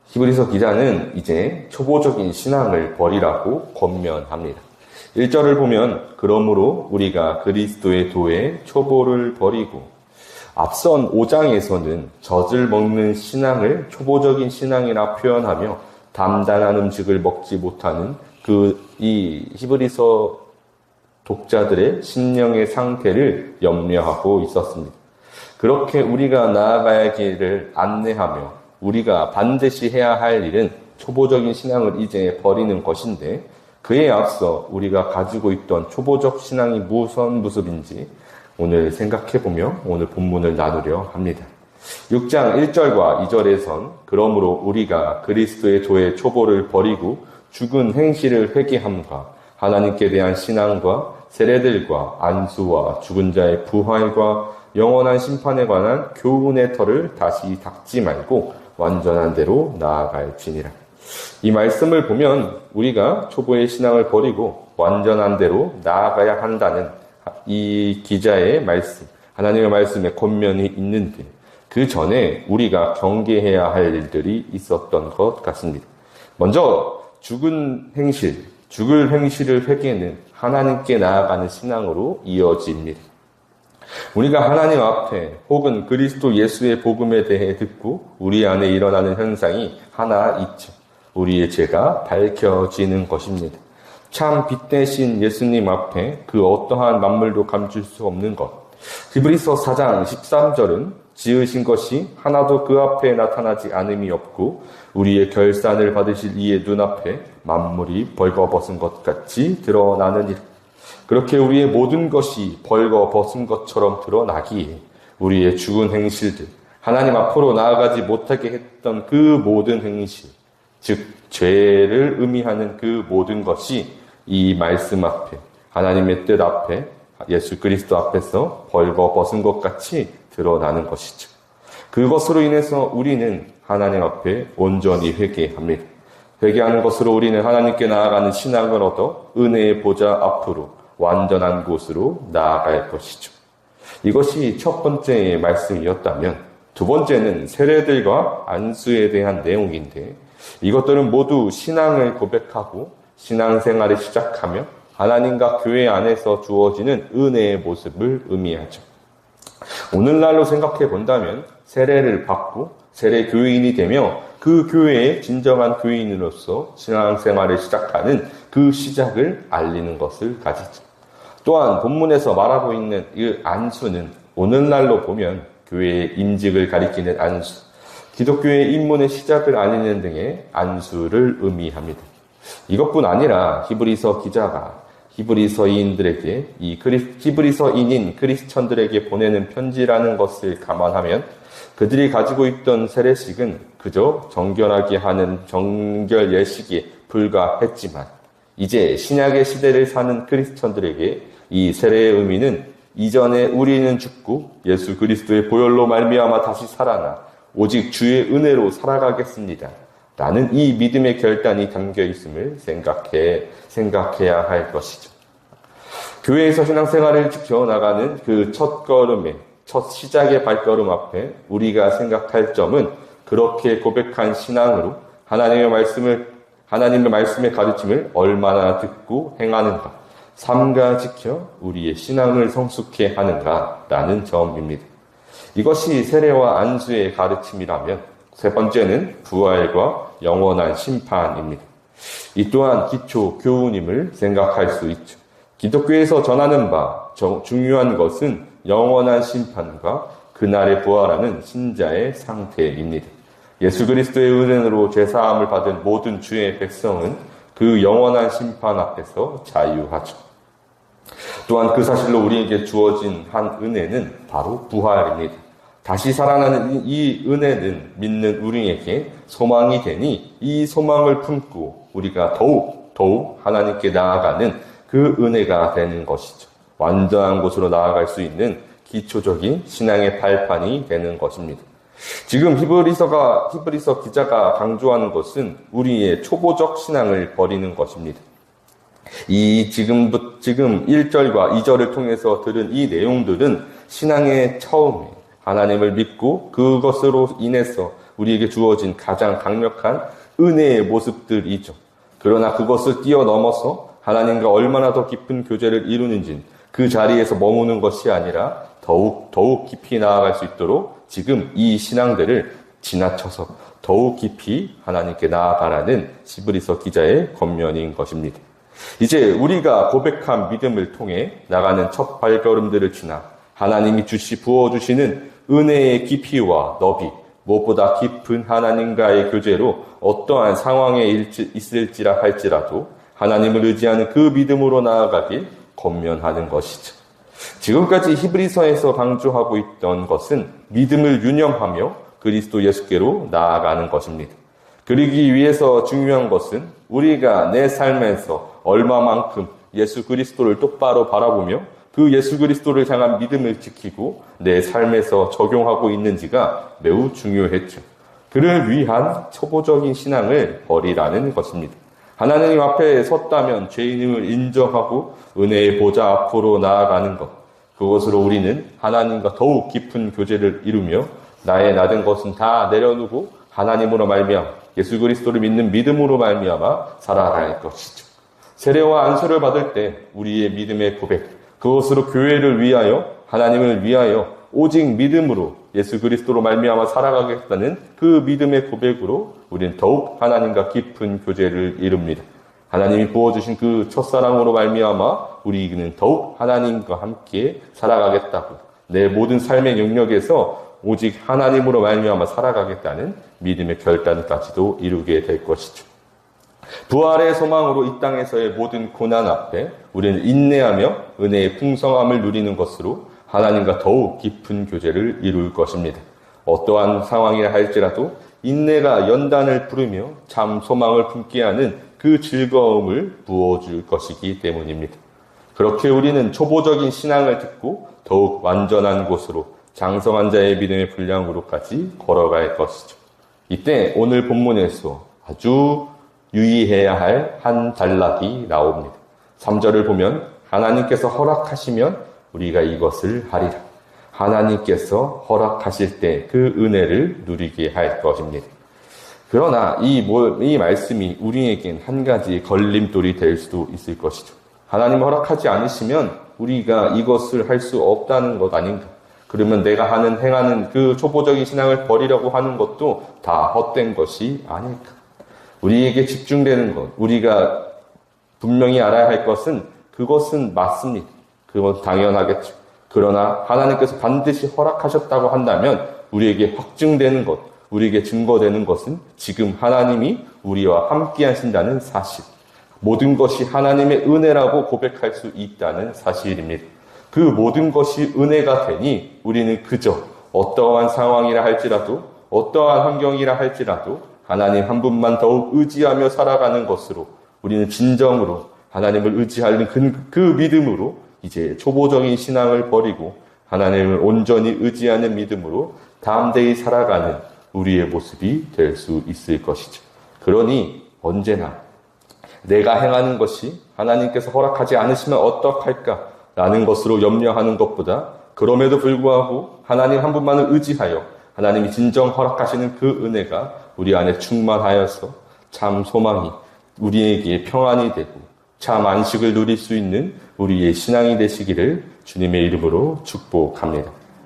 히브리서 기자는 이제 초보적인 신앙을 버리라고 권면합니다. 1절을 보면 그러므로 우리가 그리스도의 도에 초보를 버리고, 앞선 5장에서는 젖을 먹는 신앙을 초보적인 신앙이라 표현하며 담단한 음식을 먹지 못하는 이 히브리서 독자들의 심령의 상태를 염려하고 있었습니다. 그렇게 우리가 나아가야 할 길을 안내하며 우리가 반드시 해야 할 일은 초보적인 신앙을 이제 버리는 것인데, 그에 앞서 우리가 가지고 있던 초보적 신앙이 무슨 모습인지 오늘 생각해보며 오늘 본문을 나누려 합니다. 6장 1절과 2절에선 그러므로 우리가 그리스도의 도의 초보를 버리고 죽은 행실을 회개함과 하나님께 대한 신앙과 세례들과 안수와 죽은 자의 부활과 영원한 심판에 관한 교훈의 털을 다시 닦지 말고 완전한 대로 나아갈지니라. 이 말씀을 보면 우리가 초보의 신앙을 버리고 완전한 대로 나아가야 한다는 이 기자의 말씀, 하나님의 말씀에 권면이 있는데, 그 전에 우리가 경계해야 할 일들이 있었던 것 같습니다. 먼저 죽을 행실을 회개는 하나님께 나아가는 신앙으로 이어집니다. 우리가 하나님 앞에 혹은 그리스도 예수의 복음에 대해 듣고 우리 안에 일어나는 현상이 하나 있죠. 우리의 죄가 밝혀지는 것입니다. 참 빛 대신 예수님 앞에 그 어떠한 만물도 감출 수 없는 것. 히브리서 4장 13절은 지으신 것이 하나도 그 앞에 나타나지 않음이 없고 우리의 결산을 받으실 이의 눈앞에 만물이 벌거벗은 것 같이 드러나느니라. 그렇게 우리의 모든 것이 벌거벗은 것처럼 드러나기에 우리의 죽은 행실들, 하나님 앞으로 나아가지 못하게 했던 그 모든 행실, 즉 죄를 의미하는 그 모든 것이 이 말씀 앞에, 하나님의 뜻 앞에, 예수 그리스도 앞에서 벌거벗은 것 같이 드러나는 것이죠. 그것으로 인해서 우리는 하나님 앞에 온전히 회개합니다. 회개하는 것으로 우리는 하나님께 나아가는 신앙을 얻어 은혜의 보좌 앞으로 완전한 곳으로 나아갈 것이죠. 이것이 첫 번째의 말씀이었다면, 두 번째는 세례들과 안수에 대한 내용인데, 이것들은 모두 신앙을 고백하고 신앙생활을 시작하며 하나님과 교회 안에서 주어지는 은혜의 모습을 의미하죠. 오늘날로 생각해 본다면 세례를 받고 세례 교인이 되며 그 교회의 진정한 교인으로서 신앙생활을 시작하는 그 시작을 알리는 것을 가지죠. 또한 본문에서 말하고 있는 이 안수는 오늘날로 보면 교회의 임직을 가리키는 안수, 기독교의 입문의 시작을 알리는 등의 안수를 의미합니다. 이것뿐 아니라 히브리서 기자가 히브리서인들에게 히브리서인인 크리스천들에게 보내는 편지라는 것을 감안하면 그들이 가지고 있던 세례식은 그저 정결하게 하는 정결 예식에 불과했지만, 이제 신약의 시대를 사는 크리스천들에게 이 세례의 의미는 이전에 우리는 죽고 예수 그리스도의 보혈로 말미암아 다시 살아나 오직 주의 은혜로 살아가겠습니다 라는 이 믿음의 결단이 담겨 있음을 생각해야 할 것이죠. 교회에서 신앙생활을 지켜나가는 그 첫 시작의 발걸음 앞에 우리가 생각할 점은 그렇게 고백한 신앙으로 하나님의 말씀의 가르침을 얼마나 듣고 행하는가, 삼가 지켜 우리의 신앙을 성숙해 하는가라는 점입니다. 이것이 세례와 안수의 가르침이라면, 세 번째는 부활과 영원한 심판입니다. 이 또한 기초 교훈임을 생각할 수 있죠. 기독교에서 전하는 바 중요한 것은 영원한 심판과 그날에 부활하는 신자의 상태입니다. 예수 그리스도의 은혜로 죄사함을 받은 모든 주의 백성은 그 영원한 심판 앞에서 자유하죠. 또한 그 사실로 우리에게 주어진 한 은혜는 바로 부활입니다. 다시 살아나는 이 은혜는 믿는 우리에게 소망이 되니 이 소망을 품고 우리가 더욱 하나님께 나아가는 그 은혜가 되는 것이죠. 완전한 곳으로 나아갈 수 있는 기초적인 신앙의 발판이 되는 것입니다. 지금 히브리서 기자가 강조하는 것은 우리의 초보적 신앙을 버리는 것입니다. 지금 1절과 2절을 통해서 들은 이 내용들은 신앙의 처음에 하나님을 믿고 그것으로 인해서 우리에게 주어진 가장 강력한 은혜의 모습들이죠. 그러나 그것을 뛰어넘어서 하나님과 얼마나 더 깊은 교제를 이루는지는 그 자리에서 머무는 것이 아니라 더욱 깊이 나아갈 수 있도록 지금 이 신앙들을 지나쳐서 더욱 깊이 하나님께 나아가라는 히브리서 기자의 권면인 것입니다. 이제 우리가 고백한 믿음을 통해 나가는 첫 발걸음들을 지나 하나님이 부어주시는 은혜의 깊이와 너비, 무엇보다 깊은 하나님과의 교제로 어떠한 상황에 있을지라 할지라도 하나님을 의지하는 그 믿음으로 나아가길 권면하는 것이죠. 지금까지 히브리서에서 강조하고 있던 것은 믿음을 유념하며 그리스도 예수께로 나아가는 것입니다. 그러기 위해서 중요한 것은 우리가 내 삶에서 얼마만큼 예수 그리스도를 똑바로 바라보며 그 예수 그리스도를 향한 믿음을 지키고 내 삶에서 적용하고 있는지가 매우 중요했죠. 그를 위한 초보적인 신앙을 버리라는 것입니다. 하나님 앞에 섰다면 죄인임을 인정하고 은혜의 보좌 앞으로 나아가는 것, 그것으로 우리는 하나님과 더욱 깊은 교제를 이루며 나의 나된 것은 다 내려놓고 하나님으로 말미암아 예수 그리스도를 믿는 믿음으로 말미암아 살아갈 것이죠. 세례와 안수를 받을 때 우리의 믿음의 고백, 그것으로 교회를 위하여 하나님을 위하여 오직 믿음으로 예수 그리스도로 말미암아 살아가겠다는 그 믿음의 고백으로 우리는 더욱 하나님과 깊은 교제를 이룹니다. 하나님이 부어주신 그 첫사랑으로 말미암아 우리는 더욱 하나님과 함께 살아가겠다고 내 모든 삶의 영역에서 오직 하나님으로 말미암아 살아가겠다는 믿음의 결단까지도 이루게 될 것이죠. 부활의 소망으로 이 땅에서의 모든 고난 앞에 우리는 인내하며 은혜의 풍성함을 누리는 것으로 하나님과 더욱 깊은 교제를 이룰 것입니다. 어떠한 상황이라 할지라도 인내가 연단을 부르며 참 소망을 품게 하는 그 즐거움을 부어줄 것이기 때문입니다. 그렇게 우리는 초보적인 신앙을 듣고 더욱 완전한 곳으로 장성한 자의 믿음의 분량으로까지 걸어갈 것이죠. 이때 오늘 본문에서 아주 유의해야 할 한 단락이 나옵니다. 3절을 보면 하나님께서 허락하시면 우리가 이것을 하리라. 하나님께서 허락하실 때 그 은혜를 누리게 할 것입니다. 그러나 이 말씀이 우리에겐 한 가지 걸림돌이 될 수도 있을 것이죠. 하나님 허락하지 않으시면 우리가 이것을 할 수 없다는 것 아닌가? 그러면 내가 행하는 그 초보적인 신앙을 버리려고 하는 것도 다 헛된 것이 아닐까? 우리에게 집중되는 것, 우리가 분명히 알아야 할 것은 그것은 맞습니다. 그건 당연하겠죠. 그러나 하나님께서 반드시 허락하셨다고 한다면 우리에게 확증되는 것, 우리에게 증거되는 것은 지금 하나님이 우리와 함께 하신다는 사실. 모든 것이 하나님의 은혜라고 고백할 수 있다는 사실입니다. 그 모든 것이 은혜가 되니 우리는 그저 어떠한 상황이라 할지라도 어떠한 환경이라 할지라도 하나님 한 분만 더욱 의지하며 살아가는 것으로 우리는 진정으로 하나님을 의지하는 그 믿음으로 이제 초보적인 신앙을 버리고 하나님을 온전히 의지하는 믿음으로 담대히 살아가는 우리의 모습이 될 수 있을 것이죠. 그러니 언제나 내가 행하는 것이 하나님께서 허락하지 않으시면 어떡할까라는 것으로 염려하는 것보다 그럼에도 불구하고 하나님 한 분만을 의지하여 하나님이 진정 허락하시는 그 은혜가 우리 안에 충만하여서 참 소망이 우리에게 평안이 되고 참 안식을 누릴 수 있는 우리의 신앙이 되시기를 주님의 이름으로 축복합니다.